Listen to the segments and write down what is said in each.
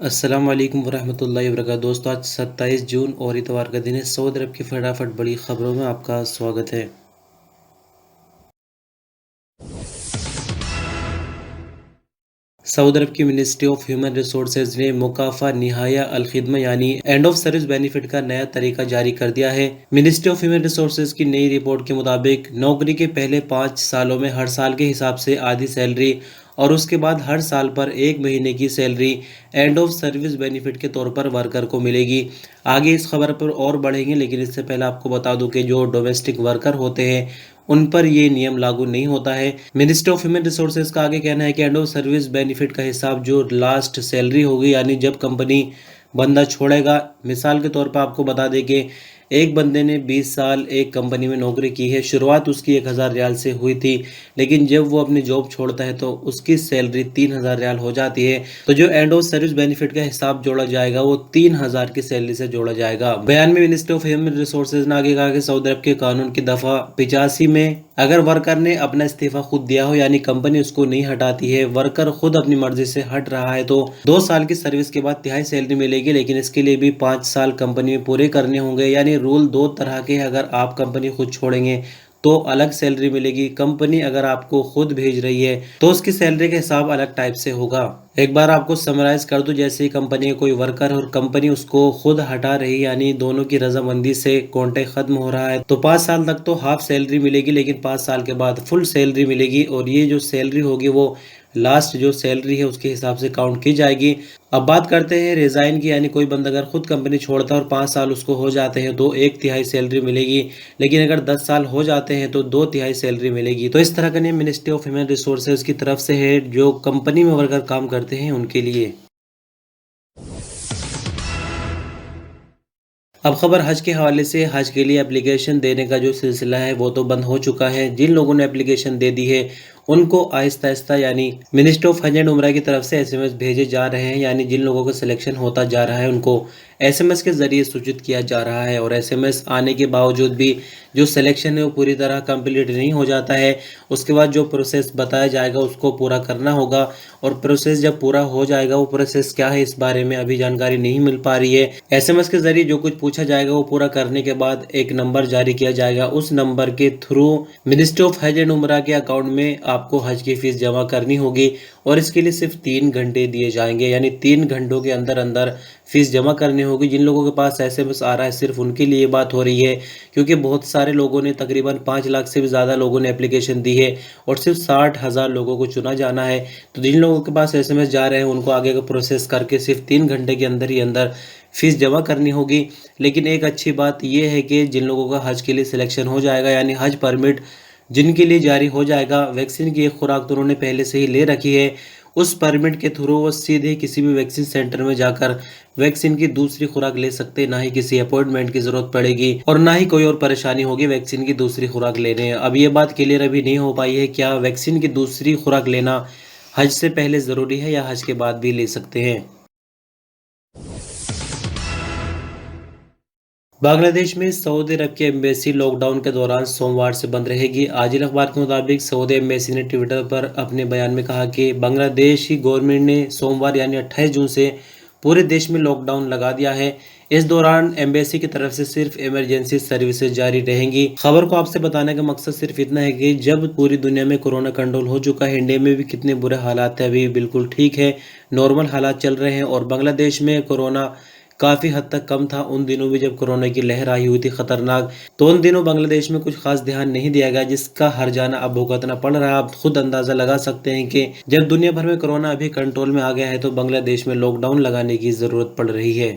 अस्सलाम वालेकुम वरहमतुल्लाहि वबरकातुहू। दोस्तों, आज 27 जून और इतवार का दिन है। सऊदी अरब की फटाफट बड़ी खबरों में आपका स्वागत है। सऊदी अरब की मिनिस्ट्री ऑफ ह्यूमन रिसोर्सेज ने मुकाफा निहाया अल खिदमा यानी एंड ऑफ सर्विस बेनिफिट का नया तरीका जारी कर दिया है। मिनिस्ट्री ऑफ ह्यूमन रिसोर्सेज की नई रिपोर्ट के मुताबिक नौकरी के पहले 5 सालों में हर साल के हिसाब से आधी सैलरी और उसके बाद हर साल पर 1 महीने की salary end of service benefit के तौर पर वर्कर को मिलेगी। आगे इस खबर पर और बढ़ेंगे, लेकिन इससे पहले आपको बता दूं कि जो डोमेस्टिक वर्कर होते हैं उन पर ये नियम लागू नहीं होता है। मिनिस्ट्री ऑफ ह्यूमन रिसोर्सेज का आगे कहना है कि एंड ऑफ सर्विस बेनिफिट का हिसाब जो लास्ट सैलरी होगी, यानी जब कंपनी बंदा छोड़ेगा। मिसाल के तौर पर आपको बता दें कि एक बंदे ने 20 साल एक कंपनी में नौकरी की है। शुरुआत उसकी 1000 रियाल से हुई थी, लेकिन जब वो अपनी जॉब छोड़ता है तो उसकी सैलरी 3000 रियाल हो जाती है। तो जो एंड ऑफ सर्विस बेनिफिट का हिसाब जोड़ा जाएगा वो 3000 की सैलरी से जोड़ा जाएगा। बयान में मिनिस्ट्री ऑफ ह्यूमन रिसोर्सेज ने आगे कहा कि सऊदी अरब के कानून की दफा 85 में अगर वर्कर ने अपना इस्तीफा खुद दिया हो, यानी कंपनी उसको नहीं हटाती है, वर्कर खुद अपनी मर्जी से हट रहा है, तो 2 साल की सर्विस के बाद तिहाई सैलरी मिलेगी। लेकिन इसके लिए भी 5 साल कंपनी में पूरे करने होंगे। यानी रूल दो तरह के हैं। अगर आप कंपनी खुद छोड़ेंगे तो अलग सैलरी मिलेगी। कंपनी अगर आपको खुद भेज रही है तो उसकी सैलरी का हिसाब अलग टाइप से होगा। एक बार आपको समराइज कर दूं, जैसे ही कंपनी का कोई वर्कर और कंपनी उसको खुद हटा रही, यानी दोनों की रजामंदी से कॉन्ट्रैक्ट खत्म हो रहा है, तो 5 साल तक तो हाफ सैलरी मिलेगी, लेकिन 5 साल के बाद फुल सैलरी मिलेगी। और ये जो सैलरी होगी वो लास्ट जो सैलरी है उसके हिसाब से काउंट की जाएगी। अब बात करते हैं रिजाइन की, यानी कोई बंदा अगर खुद कंपनी छोड़ता है और 5 साल उसको हो जाते हैं तो 1/3 सैलरी मिलेगी। लेकिन अगर 10 साल हो जाते हैं तो 2/3 सैलरी मिलेगी। तो इस तरह का नियम मिनिस्ट्री ऑफ ह्यूमन रिसोर्सेज की तरफ से है जो कंपनी में वर्कर काम करते हैं उनके लिए। अब खबर हज के हवाले से। हज के लिए एप्लीकेशन देने का जो सिलसिला है वो तो बंद हो चुका है। जिन लोगों ने एप्लीकेशन दे दी है उनको आहिस्ता आहिस्ता, यानी मिनिस्ट्री ऑफ हज एंड उम्रा की तरफ से एसएमएस भेजे जा रहे हैं। यानी जिन लोगों का सिलेक्शन होता जा रहा है उनको एसएमएस के जरिए सूचित किया जा रहा है। और एसएमएस आने के बावजूद भी जो सिलेक्शन है वो पूरी तरह कंप्लीट नहीं हो जाता है। उसके बाद जो प्रोसेस बताया जाएगा उसको पूरा करना होगा। और प्रोसेस जब पूरा हो जाएगा, वो प्रोसेस क्या है इस बारे में अभी जानकारी नहीं मिल पा रही है। एसएमएस के जरिए जो कुछ पूछा जाएगा वो पूरा करने के बाद एक नंबर जारी किया जाएगा। उस नंबर के थ्रू मिनिस्ट्री ऑफ हज एंड उम्रा के अकाउंट में आपको हज की फीस जमा करनी होगी। और इसके लिए सिर्फ 3 घंटे दिए जाएंगे, यानी 3 घंटों के अंदर अंदर फीस जमा करनी होगी। जिन लोगों के पास एसएमएस आ रहा है सिर्फ उनके लिए बात हो रही है, क्योंकि बहुत सारे लोगों ने, तकरीबन 5 लाख से भी ज़्यादा लोगों ने एप्लीकेशन दी है और सिर्फ 60,000 लोगों को चुना जाना है। तो जिन लोगों के पास एसएमएस जा रहे हैं उनको आगे का प्रोसेस करके सिर्फ 3 घंटे के अंदर ही अंदर फीस जमा करनी होगी। लेकिन एक अच्छी बात यह है कि जिन लोगों का हज के लिए सिलेक्शन हो जाएगा, यानी हज परमिट जिनके लिए जारी हो जाएगा, वैक्सीन की एक खुराक तो उन्होंने पहले से ही ले रखी है, उस परमिट के थ्रू वो सीधे किसी भी वैक्सीन सेंटर में जाकर वैक्सीन की दूसरी खुराक ले सकते। ना ही किसी अपॉइंटमेंट की जरूरत पड़ेगी और ना ही कोई और परेशानी होगी वैक्सीन की दूसरी खुराक लेने। अब ये बात क्लियर अभी नहीं हो पाई है क्या वैक्सीन की दूसरी खुराक लेना हज से पहले ज़रूरी है या हज के बाद भी ले सकते हैं। बांग्लादेश में सऊदी अरब की एम्बेसी लॉकडाउन के दौरान सोमवार से बंद रहेगी। आजिल अखबार के मुताबिक सऊदी एम्बेसी ने ट्विटर पर अपने बयान में कहा कि बांग्लादेश की गवर्नमेंट ने सोमवार यानी 28 जून से पूरे देश में लॉकडाउन लगा दिया है। इस दौरान एम्बेसी की तरफ से सिर्फ इमरजेंसी सर्विसेज जारी रहेंगी। खबर को आपसे बताने का मकसद सिर्फ इतना है कि जब पूरी दुनिया में कोरोना कंट्रोल हो चुका है, इंडिया में भी कितने बुरे हालात है, अभी बिल्कुल ठीक है, नॉर्मल हालात चल रहे हैं। और बांग्लादेश में कोरोना काफ़ी हद तक कम था उन दिनों भी जब कोरोना की लहर आई हुई थी खतरनाक। तो उन दिनों बांग्लादेश में कुछ खास ध्यान नहीं दिया गया, जिसका हर्जाना अब भुगतना पड़ रहा है। आप खुद अंदाज़ा लगा सकते हैं कि जब दुनिया भर में कोरोना अभी कंट्रोल में आ गया है तो बांग्लादेश में लॉकडाउन लगाने की ज़रूरत पड़ रही है।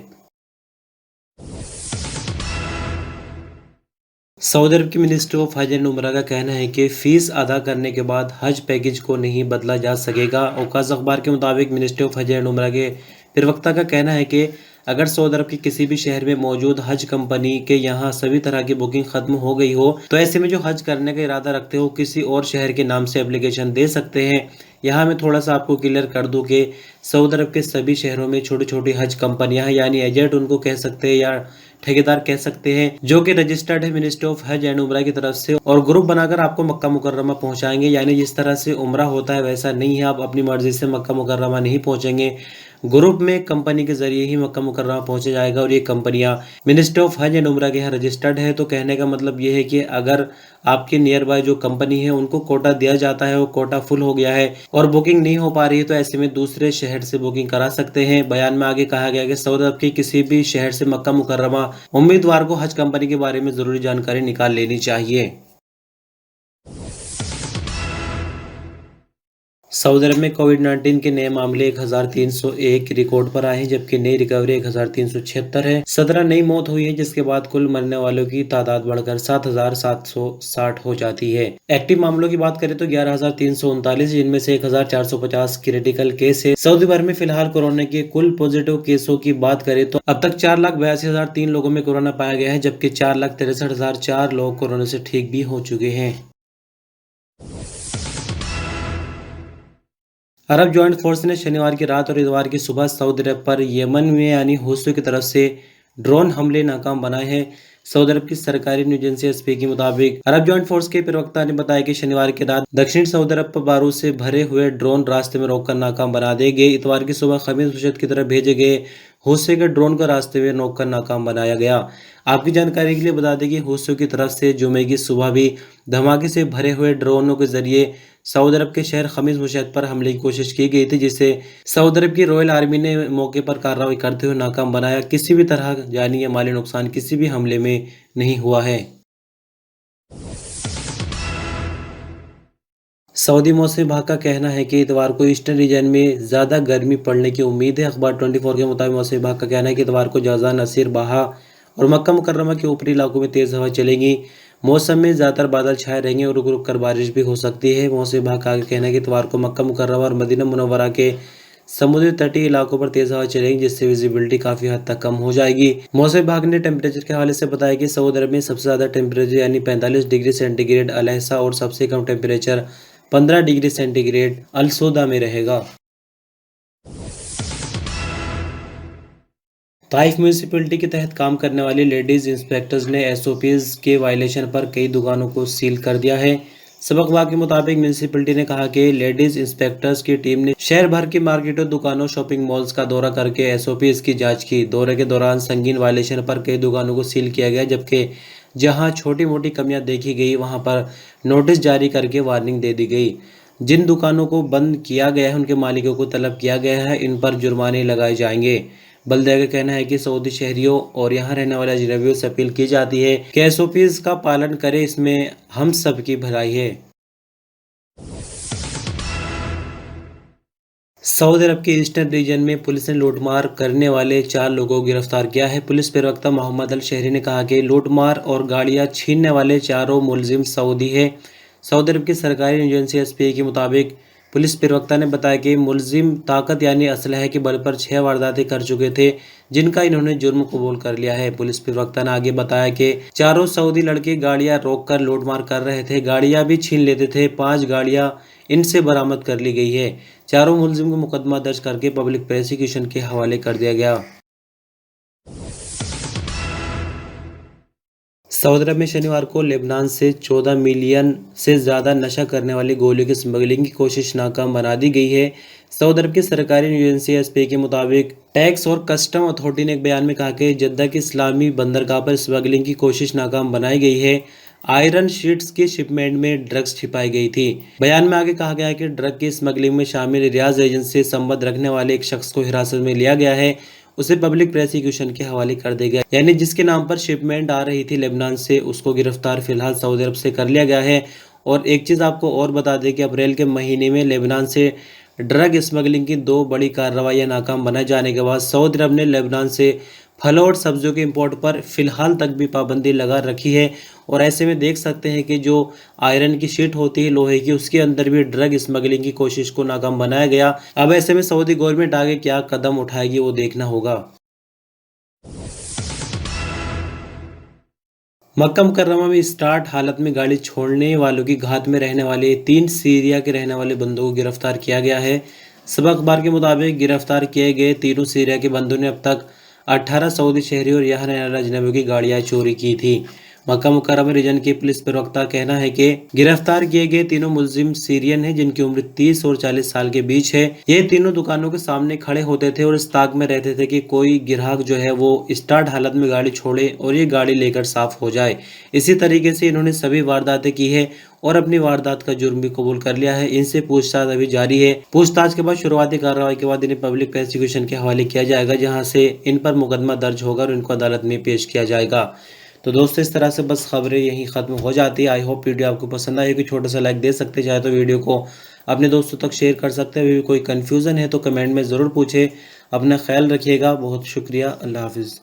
सऊदी अरब की मिनिस्ट्री ऑफ हज एंड उम्रा का कहना है कि फ़ीस अदा करने के बाद हज पैकेज को नहीं बदला जा सकेगा। औकाज़ अखबार के मुताबिक मिनिस्ट्री ऑफ हज एंड उम्रा के प्रवक्ता का कहना है कि अगर सऊदी अरब के किसी भी शहर में मौजूद हज कंपनी के यहाँ सभी तरह की बुकिंग खत्म हो गई हो, तो ऐसे में जो हज करने का इरादा रखते हो किसी और शहर के नाम से एप्लीकेशन दे सकते हैं। यहाँ मैं थोड़ा सा आपको क्लियर कर दूं कि सऊदी अरब के सभी शहरों में छोटी छोटी हज कंपनियां हैं, यानी एजेंट उनको कह सकते हैं या ठेकेदार कह सकते हैं, जो कि रजिस्टर्ड है मिनिस्ट्री ऑफ हज एंड उमरा की तरफ से, और ग्रुप बनाकर आपको मक्का मुकर्रमा पहुंचाएंगे। यानी जिस तरह से उमरा होता है वैसा नहीं है, आप अपनी मर्जी से मक्का मुकर्रमा नहीं पहुंचेंगे, ग्रुप में कंपनी के जरिए ही मक्का मुकर्रमा पहुंचा जाएगा। और ये कंपनियां मिनिस्ट्री ऑफ हज एंड उमरा के यहाँ रजिस्टर्ड है। तो कहने का मतलब ये है कि अगर आपके नियर बाय जो कंपनी है उनको कोटा दिया जाता है, वो कोटा फुल हो गया है और बुकिंग नहीं हो पा रही है, तो ऐसे में दूसरे शहर से बुकिंग करा सकते हैं। बयान में आगे कहा गया कि सऊदी अरब के किसी भी शहर से मक्का मुकर्रमा उम्मीदवार को हज कंपनी के बारे में जरूरी जानकारी निकाल लेनी चाहिए। सऊदी अरब में कोविड-19 के नए मामले 1301 रिकॉर्ड पर आए हैं, जबकि नई रिकवरी 1376 है। 17 नई मौत हुई है, जिसके बाद कुल मरने वालों की तादाद बढ़कर 7760 हो जाती है। एक्टिव मामलों की बात करें तो 11339, जिनमें से 1450 क्रिटिकल केस है। सऊदी भर में फिलहाल कोरोना के कुल पॉजिटिव केसों की बात करें तो अब तक 4,82,003 लोगों में कोरोना पाया गया है, जबकि 4,63,004 लोग कोरोना से ठीक भी हो चुके हैं। अरब ज्वाइंट फोर्स ने शनिवार की रात और इतवार की सुबह सऊदी अरब पर यमन में यानी हूथी की तरफ से ड्रोन हमले नाकाम बनाए हैं। सऊदी अरब की सरकारी न्यूज एजेंसी एसपी के मुताबिक अरब ज्वाइंट फोर्स के प्रवक्ता ने बताया कि शनिवार की रात दक्षिण सऊदी अरब पर बारूद से भरे हुए ड्रोन रास्ते में रोककर नाकाम बना दिए गए। इतवार की सुबह खमीस मुशत की तरफ भेजे गए हूथी के ड्रोन को रास्ते में रोककर नाकाम बनाया गया। आपकी जानकारी के लिए बता दें कि हूथी की तरफ से जुमे की सुबह भी धमाके से भरे हुए ड्रोनों के जरिए सऊदी अरब के शहर खमीस मुशत पर हमले की कोशिश की गई थी, जिसे सऊदी अरब की रॉयल आर्मी ने मौके पर कार्रवाई करते हुए नाकाम बनाया। किसी भी तरह जानी या माली नुकसान किसी भी हमले में नहीं हुआ है। सऊदी मौसम विभाग का कहना है कि इतवार को ईस्टर्न रीजन में ज्यादा गर्मी पड़ने की उम्मीद है। अखबार 24 के मुताबिक मौसम विभाग का कहना है कि इतवार को जाजा, नसीर, बाहा और मक्का मुकर्रमा के ऊपरी इलाकों में तेज हवा चलेगी। मौसम में ज्यादातर बादल छाए रहेंगे और रुक रुक कर बारिश भी हो सकती है। मौसम विभाग का आगे कहना है कि इतवार को मक्का मुकर्रमा और मदीना मुनव्वरा के समुद्री तटीय इलाकों पर तेज हवा चलेगी, जिससे विजिबिलिटी काफी हद तक कम हो जाएगी। मौसम विभाग ने टेम्परेचर के हवाले से बताया कि सऊदी अरब में सबसे ज्यादा टेम्परेचर यानी 45 डिग्री सेंटीग्रेड अलहसा और सबसे कम टेम्परेचर 15 डिग्री सेंटीग्रेड अल-सौदा में रहेगा। ताइफ म्यूनिसिपैलिटी के तहत काम करने वाली लेडीज इंस्पेक्टर्स ने एसओपीज के वायलेशन पर कई दुकानों को सील कर दिया है। सबक अखबार के मुताबिक म्यूनिसिपैलिटी ने कहा कि लेडीज इंस्पेक्टर्स की टीम ने शहर भर की मार्केटों, दुकानों, शॉपिंग मॉल्स का दौरा करके एसओपीज की जांच की। दौरे के दौरान संगीन वायलेशन पर कई दुकानों को सील किया गया, जबकि जहां छोटी मोटी कमियां देखी गई वहां पर नोटिस जारी करके वार्निंग दे दी गई। जिन दुकानों को बंद किया गया है उनके मालिकों को तलब किया गया है, इन पर जुर्माने लगाए जाएंगे। बल्दिया का कहना है कि सऊदी शहरियों और यहाँ रहने वाले अजनबियों से अपील की जाती है कि एसओपीज का पालन करें, इसमें हम सब की भलाई है। सऊदी अरब के ईस्टर्न रीजन में पुलिस ने लूटमार करने वाले 4 लोगों को गिरफ्तार किया है। पुलिस प्रवक्ता मोहम्मद अल शहरी ने कहा कि लूटमार और गाड़ियां छीनने वाले चारों मुलजिम सऊदी है। सऊदी अरब की सरकारी एजेंसी एसपी के मुताबिक पुलिस प्रवक्ता ने बताया कि मुलजिम ताकत यानी असलहे के बल पर 6 वारदातें कर चुके थे, जिनका इन्होंने जुर्म कबूल कर लिया है। पुलिस प्रवक्ता ने आगे बताया कि चारों सऊदी लड़के गाड़ियां रोककर लूटमार कर रहे थे, गाड़ियां भी छीन लेते थे। 5 गाड़ियां इनसे बरामद कर ली गई है। चारों मुलजिम को मुकदमा दर्ज करके पब्लिक प्रोसिक्यूशन के हवाले कर दिया गया। सऊदी अरब में शनिवार को लेबनान से 14 मिलियन से ज्यादा नशा करने वाली गोलियों की स्मगलिंग की कोशिश नाकाम बना दी गई है। सऊदी अरब की सरकारी न्यूज एजेंसी एसपी के मुताबिक टैक्स और कस्टम अथॉरिटी ने एक बयान में कहा कि जद्दा की इस्लामी बंदरगाह पर स्मगलिंग की कोशिश नाकाम बनाई गई है। आयरन शीट्स की शिपमेंट में ड्रग्स छिपाई गई थी। बयान में आगे कहा गया है कि ड्रग की स्मगलिंग में शामिल रियाज एजेंसी से संबंध रखने वाले एक शख्स को हिरासत में लिया गया है। उसे पब्लिक प्रोसिक्यूशन के हवाले कर दिया गया, यानी जिसके नाम पर शिपमेंट आ रही थी लेबनान से, उसको गिरफ्तार फिलहाल सऊदी अरब से कर लिया गया है। और एक चीज़ आपको और बता दें कि अप्रैल के महीने में लेबनान से ड्रग स्मगलिंग की 2 बड़ी कार्रवाइयां नाकाम बनाए जाने के बाद सऊदी अरब ने लेबनान से फलों और सब्जियों के इंपोर्ट पर फिलहाल तक भी पाबंदी लगा रखी है। और ऐसे में देख सकते हैं कि जो आयरन की शीट होती है लोहे की, उसके अंदर भी ड्रग स्मगलिंग की कोशिश को नाकाम बनाया गया। अब ऐसे में सऊदी गवर्नमेंट आगे क्या कदम उठाएगी वो देखना होगा। मक्का मुकर्रमा में स्टार्ट हालत में गाड़ी छोड़ने वालों की घात में रहने वाले 3 सीरिया के रहने वाले बंदों को गिरफ्तार किया गया है। सबक अखबार के मुताबिक गिरफ्तार किए गए तीनों सीरिया के बंदों ने अब तक 18 सऊदी शहरी और यहाँ रहने वाले अजनबियों की गाड़ियां चोरी की थी। मक्का मुकर्रमा रीजन के पुलिस प्रवक्ता का कहना है कि गिरफ्तार किए गए तीनों मुलजिम सीरियन हैं, जिनकी उम्र 30 और 40 साल के बीच है। ये तीनों दुकानों के सामने खड़े होते थे और इस ताक में रहते थे कि कोई ग्राहक जो है वो स्टार्ट हालत में गाड़ी छोड़े और ये गाड़ी लेकर साफ हो जाए। इसी तरीके से इन्होंने सभी वारदातें की है और अपनी वारदात का जुर्म भी कबूल कर लिया है। इनसे पूछताछ अभी जारी है। पूछताछ के बाद शुरुआती कार्रवाई के बाद इन्हें पब्लिक प्रोसिक्यूशन के हवाले किया जाएगा, जहां से इन पर मुकदमा दर्ज होगा और इनको अदालत में पेश किया जाएगा। तो दोस्तों, इस तरह से बस खबरें यहीं ख़त्म हो जाती है। आई होप वीडियो आपको पसंद आई, कि छोटा सा लाइक दे सकते, चाहे तो वीडियो को अपने दोस्तों तक शेयर कर सकते हैं। अभी भी कोई कन्फ्यूज़न है तो कमेंट में ज़रूर पूछे। अपना ख्याल रखिएगा। बहुत शुक्रिया। अल्लाह हाफिज़।